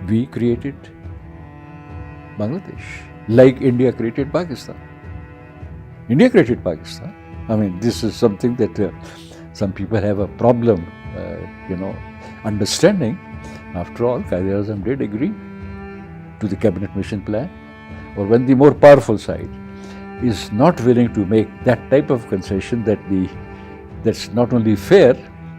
We created Bangladesh, like India created Pakistan. India created Pakistan. I mean, this is something that some people have a problem, understanding. After all, Quaid-e-Azam did agree to the cabinet mission plan. Or when the more powerful side is not willing to make that type of concession, that's not only fair,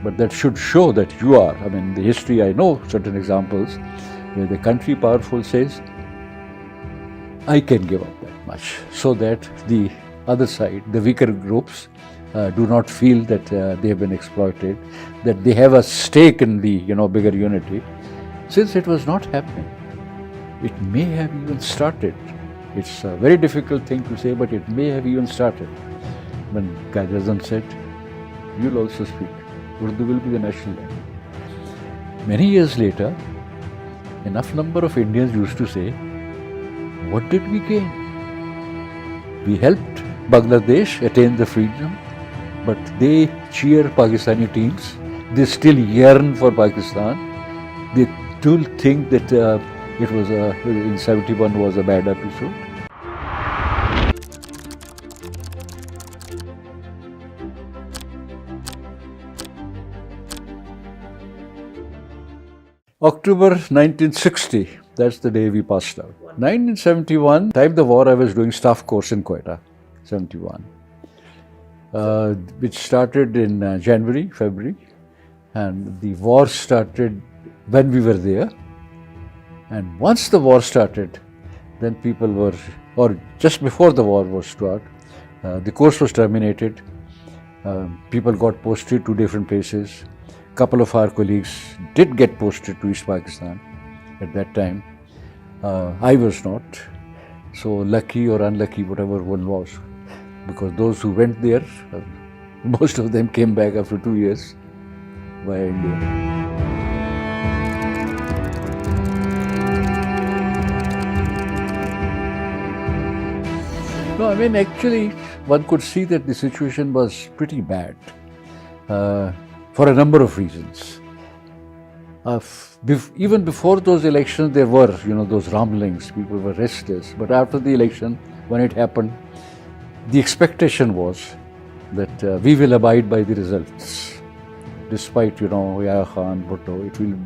but that should show that you are. I mean, the history, I know certain examples where the country powerful says, I can give up that much, so that the other side, the weaker groups, do not feel that they have been exploited, that they have a stake in the bigger unity. Since it was not happening, it may have even started. It's a very difficult thing to say, but it may have even started when Quaid-e-Azam said, you'll also speak. Urdu will be the national language. Many years later, enough number of Indians used to say, what did we gain? We helped Bangladesh attain the freedom, but they cheer Pakistani teams. They still yearn for Pakistan. They still think that it was in 71 was a bad episode. October 1960, that's the day we passed out. 1971, time the war, I was doing staff course in Quetta, 71, which started in January, February, and the war started when we were there. And once the war started, then people were, or just before the war was start, the course was terminated. People got posted to different places. Couple of our colleagues did get posted to East Pakistan at that time. I was not. So lucky or unlucky, whatever one was, because those who went there, most of them came back after 2 years via India. No, I mean, actually, one could see that the situation was pretty bad for a number of reasons. Even before those elections, there were, those rumblings, people were restless. But after the election, when it happened, the expectation was that we will abide by the results. Despite, Yahya Khan, Bhutto, it will,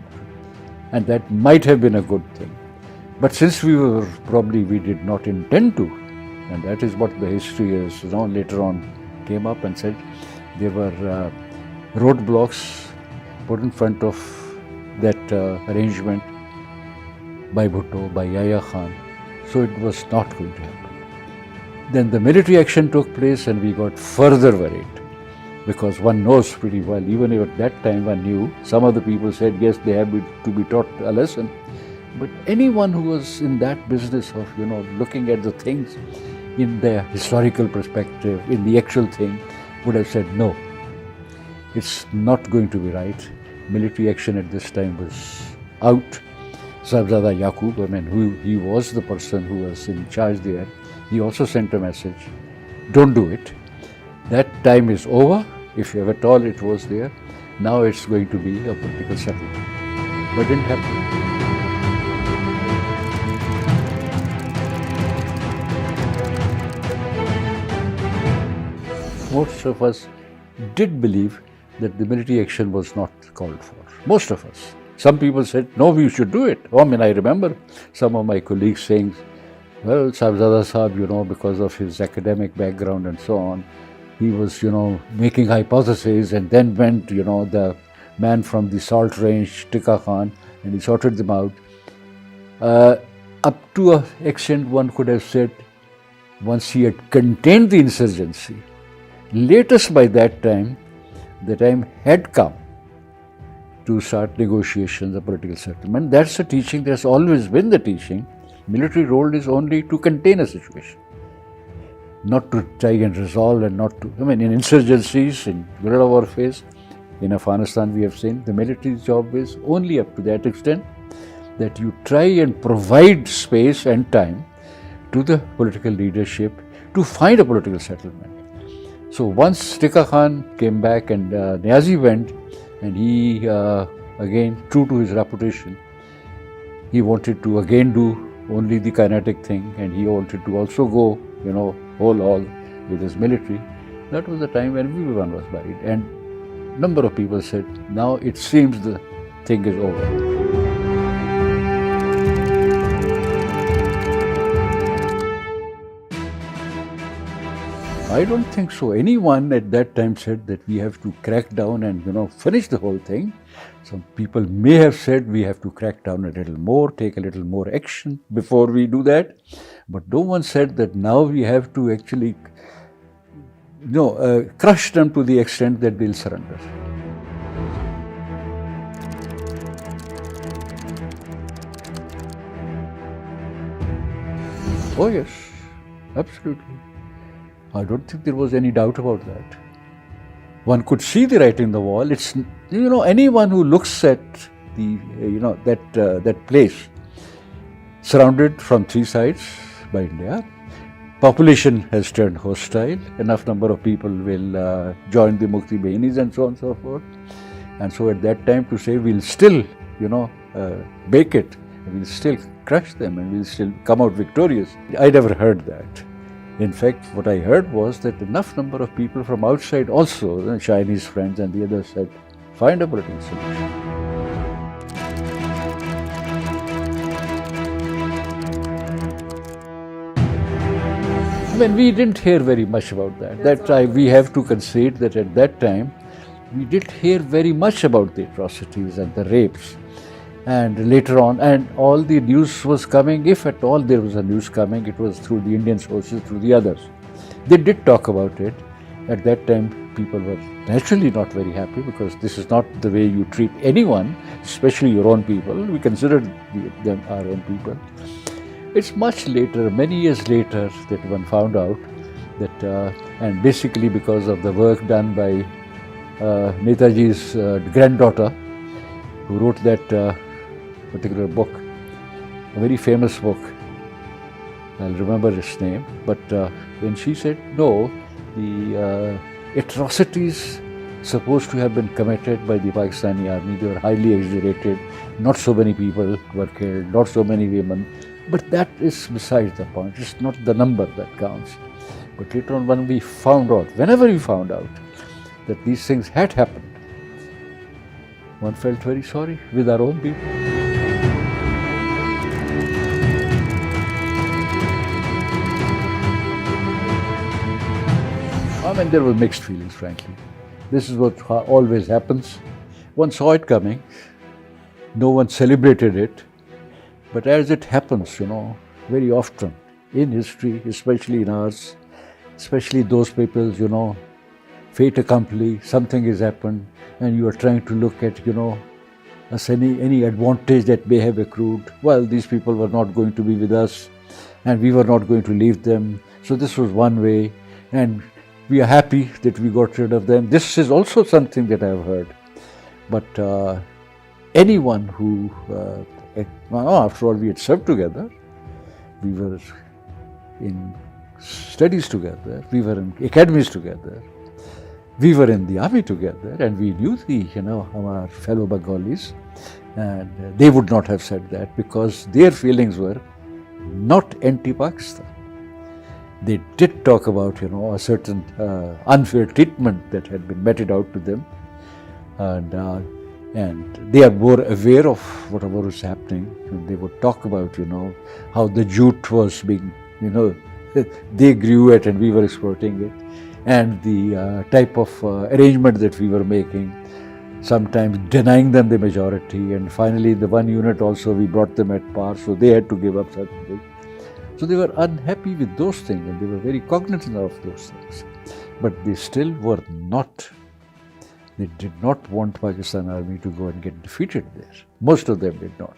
and that might have been a good thing. But since we did not intend to, and that is what the history is, later on came up and said there were roadblocks put in front of that arrangement by Bhutto, by Yahya Khan, so it was not going to happen. Then the military action took place and we got further worried, because one knows pretty well, even if at that time one knew, some of the people said yes, they have to be taught a lesson, but anyone who was in that business of looking at the things in their historical perspective, in the actual thing, would have said no, it's not going to be right. Military action at this time was out. Sahibzada Yaqub, he was the person who was in charge there, he also sent a message, don't do it. That time is over, if at all it was there. Now it's going to be a political settlement. But it didn't happen. Most of us did believe that the military action was not called for. Most of us. Some people said, no, we should do it. I remember some of my colleagues saying, well, Sahibzada Sahib, because of his academic background and so on, he was, making hypotheses, and then went, the man from the Salt Range, Tika Khan, and he sorted them out. Up to an extent, one could have said, once he had contained the insurgency, latest by that time, the time had come to start negotiations, a political settlement. That's the teaching, that's always been the teaching. Military role is only to contain a situation, not to try and resolve, and not to, in insurgencies, in guerrilla warfare, in Afghanistan we have seen, the military's job is only up to that extent, that you try and provide space and time to the political leadership to find a political settlement. So once Tika Khan came back and Niazi went, and he, again, true to his reputation, He wanted to again do only the kinetic thing, and he wanted to also go, whole hog with his military. That was the time when everyone was worried, and number of people said, now it seems the thing is over. I don't think so. Anyone at that time said that we have to crack down and finish the whole thing. Some people may have said we have to crack down a little more, take a little more action before we do that. But no one said that now we have to actually crush them to the extent that they'll surrender. Oh yes, absolutely. I don't think there was any doubt about that. One could see the writing on the wall. It's anyone who looks at the that place, surrounded from three sides by India. Population has turned hostile. Enough number of people will join the Mukti Bahinis and so on and so forth. And so at that time to say we'll still make it, we'll still crush them and we'll still come out victorious. I never heard that. In fact, what I heard was that enough number of people from outside also, the Chinese friends and the others, said, find a political solution. I mean, we didn't hear very much about that. We have to concede that at that time, we didn't hear very much about the atrocities and the rapes. And later on, and all the news was coming, if at all there was a news coming, it was through the Indian sources, through the others. They did talk about it. At that time, people were naturally not very happy because this is not the way you treat anyone, especially your own people. We considered them our own people. It's much later, many years later, that one found out that, and basically because of the work done by Netaji's granddaughter, who wrote that particular book, a very famous book. I'll remember its name. But when she said, no, the atrocities supposed to have been committed by the Pakistani army, they were highly exaggerated. Not so many people were killed, not so many women. But that is besides the point. It's not the number that counts. But later on, when we found out, whenever we found out that these things had happened, one felt very sorry with our own people. I mean, there were mixed feelings, frankly. This is what always happens. One saw it coming. No one celebrated it. But as it happens, very often in history, especially in ours, especially those people, fait accompli, something has happened, and you are trying to look at, as any advantage that may have accrued. Well, these people were not going to be with us, and we were not going to leave them. So this was one way, and we are happy that we got rid of them. This is also something that I have heard. But anyone who, after all, we had served together, we were in studies together, we were in academies together, we were in the army together, and we knew our fellow Bengalis, and they would not have said that because their feelings were not anti-Pakistan. They did talk about, a certain unfair treatment that had been meted out to them, and they are more aware of whatever was happening. And they would talk about, how the jute was being, they grew it and we were exploiting it, and the type of arrangement that we were making, sometimes denying them the majority, and finally the one unit also we brought them at par, so they had to give up certain things. So they were unhappy with those things, and they were very cognizant of those things. But they still were not, they did not want Pakistan army to go and get defeated there. Most of them did not.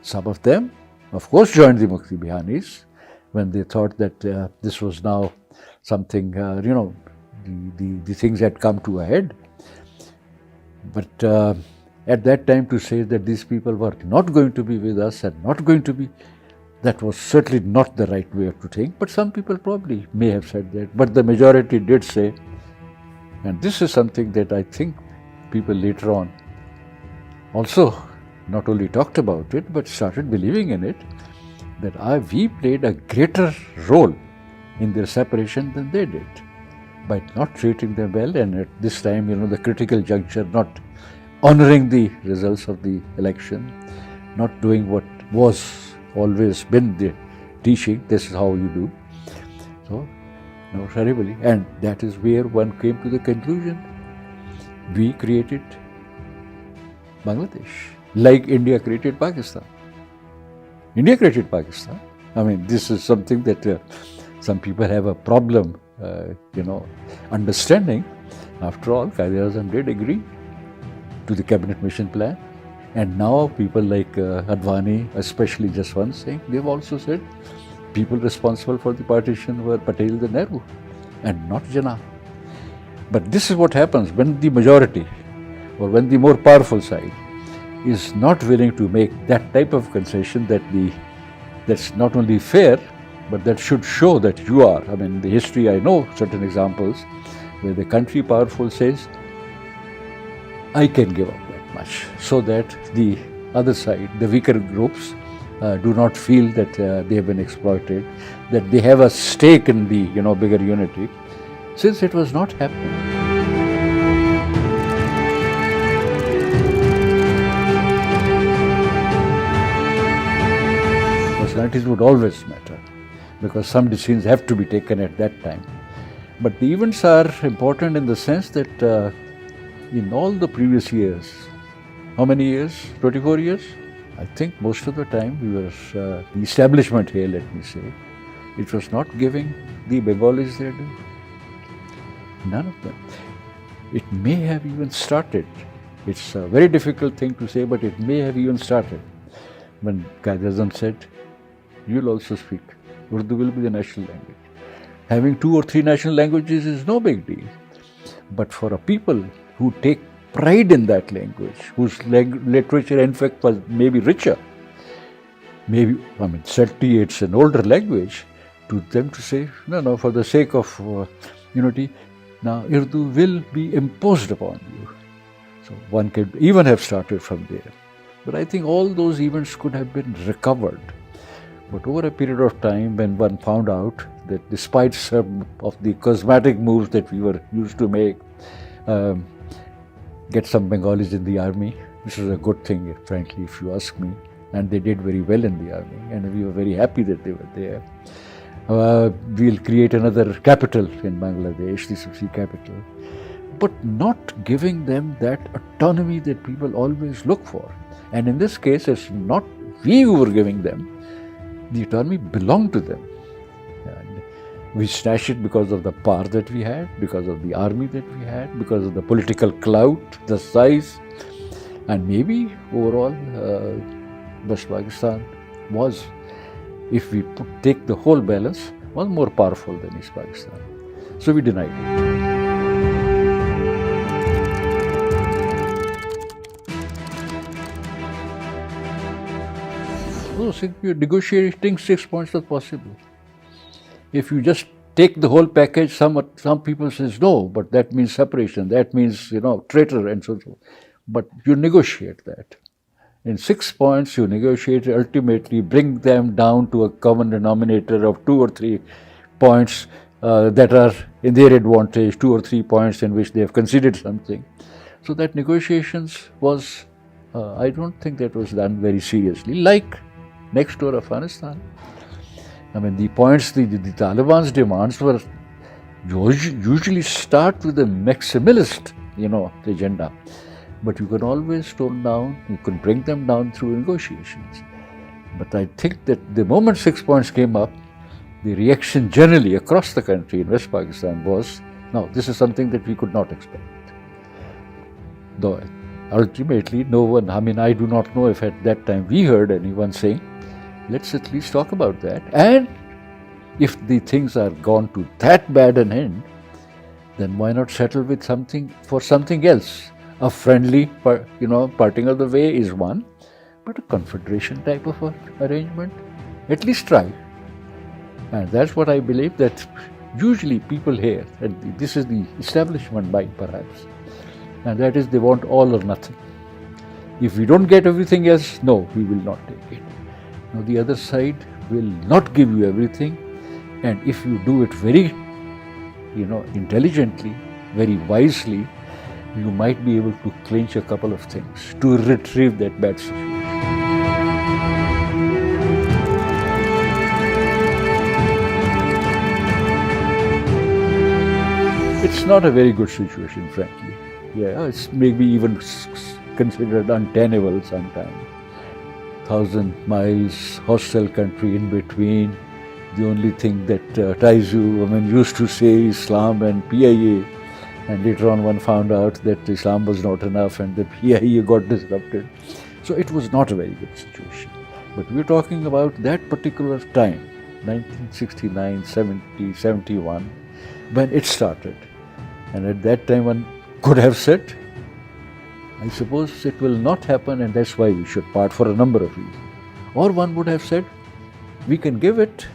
Some of them, of course, joined the Mukti Bahinis when they thought that this was now something, the things had come to a head. But at that time to say that these people were not going to be with us and not going to be, that was certainly not the right way to think. But some people probably may have said that. But the majority did say, and this is something that I think people later on also not only talked about it, but started believing in it, that we played a greater role in their separation than they did, by not treating them well, and at this time, the critical juncture, not honoring the results of the election, not doing what was always been the teaching, this is how you do. So, terribly. And that is where one came to the conclusion, we created Bangladesh, like India created Pakistan. India created Pakistan. I mean, this is something that some people have a problem, understanding. After all, Quaid-e-Azam did agree to the cabinet mission plan. And now people like Advani, especially Jaswant Singh, they've also said people responsible for the partition were Patel and Nehru and not Jinnah. But this is what happens when the majority or when the more powerful side is not willing to make that type of concession that's not only fair, but that should show that you are. I mean, in the history, I know certain examples where the country powerful says, I can give up that much, so that the other side, the weaker groups, do not feel that they have been exploited, that they have a stake in the bigger unity. Since it was not happening, personalities would always matter, because some decisions have to be taken at that time. But the events are important in the sense that in all the previous years, how many years? 24 years? I think most of the time we were, the establishment here, let me say, it was not giving the Bengalis their due. None of them. It may have even started. It's a very difficult thing to say, but it may have even started when Quaid-e-Azam said, you'll also speak. Urdu will be the national language. Having 2 or 3 national languages is no big deal. But for a people who take pride in that language, whose literature in fact was maybe richer, certainly it's an older language, to them to say, no, for the sake of unity, now Urdu will be imposed upon you. So one could even have started from there. But I think all those events could have been recovered. But over a period of time, when one found out that despite some of the cosmetic moves that we were used to make, get some Bengalis in the army, this is a good thing, frankly, if you ask me. And they did very well in the army, and we were very happy that they were there. We'll create another capital in Bangladesh, the Sufi capital, but not giving them that autonomy that people always look for. And in this case, it's not we who were giving them. The autonomy belonged to them. And we snatched it because of the power that we had, because of the army that we had, because of the political clout, the size, and maybe overall, West Pakistan was, if we take the whole balance, was more powerful than East Pakistan. So we denied it. So negotiating 6 points was possible. If you just take the whole package, some people says no, but that means separation, that means, traitor and so. But you negotiate that. In 6 points, you negotiate, ultimately bring them down to a common denominator of 2 or 3 points that are in their advantage, 2 or 3 points in which they have conceded something. So that negotiations was, I don't think that was done very seriously, like next door Afghanistan. I mean, the points, the Taliban's demands were usually start with a maximalist, agenda. But you can always tone down, you can bring them down through negotiations. But I think that the moment 6 points came up, the reaction generally across the country in West Pakistan was, no, this is something that we could not expect. Though ultimately no one, I do not know if at that time we heard anyone saying, let's at least talk about that. And if the things are gone to that bad an end, then why not settle with something else? A friendly, parting of the way is one, but a confederation type of arrangement, at least try. And that's what I believe, that usually people here, and this is the establishment mind perhaps, and that is they want all or nothing. If we don't get everything else, no, we will not take it. Now the other side will not give you everything, and if you do it very, intelligently, very wisely, you might be able to clinch a couple of things to retrieve that bad situation. It's not a very good situation, frankly. Yeah, it's maybe even considered untenable sometimes. 1,000 miles, hostile country in between. The only thing that ties you, used to say Islam and PIA, and later on one found out that Islam was not enough and the PIA got disrupted. So it was not a very good situation. But we're talking about that particular time, 1969, 70, 71, when it started. And at that time one could have said, I suppose it will not happen and that's why we should part for a number of reasons. Or one would have said, we can give it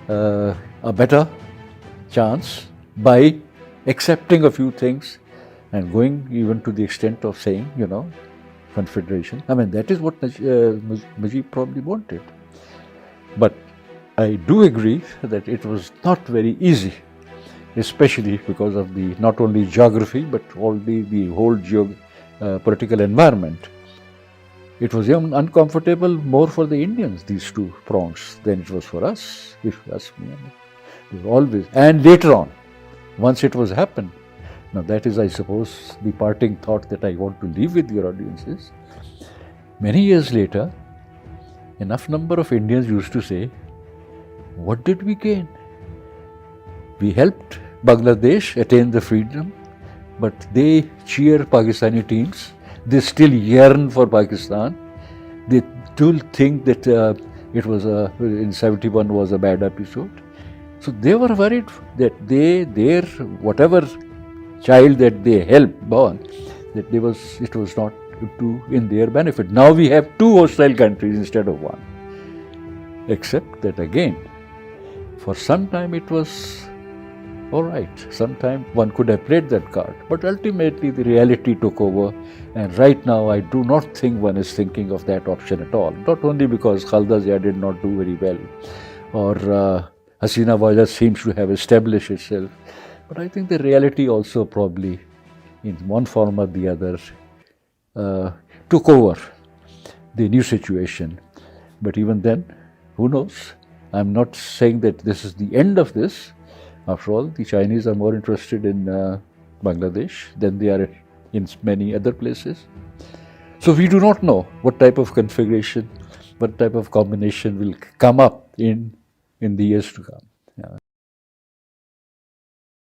a better chance by accepting a few things and going even to the extent of saying, confederation. That is what Mujib probably wanted. But I do agree that it was not very easy, especially because of the not only geography but the whole political environment. It was even uncomfortable more for the Indians, these two prongs, than it was for us, if you ask me. They were always, and later on, once it was happened, now that is, I suppose, the parting thought that I want to leave with your audiences. Many years later, enough number of Indians used to say, what did we gain? We helped Bangladesh attain the freedom, but they cheer Pakistani teams. They still yearn for Pakistan. They still think that it was in 71 was a bad episode. So they were worried that their whatever child that they helped born, that it was not in their benefit. Now we have two hostile countries instead of one. Except that again, for some time it was all right. Sometime one could have played that card, but ultimately the reality took over. And right now, I do not think one is thinking of that option at all. Not only because Khalda Zia did not do very well, or Hasina Wajah seems to have established itself, but I think the reality also probably, in one form or the other, took over the new situation. But even then, who knows? I'm not saying that this is the end of this. After all, the Chinese are more interested in Bangladesh than they are in many other places. So we do not know what type of configuration, what type of combination will come up in the years to come. Yeah.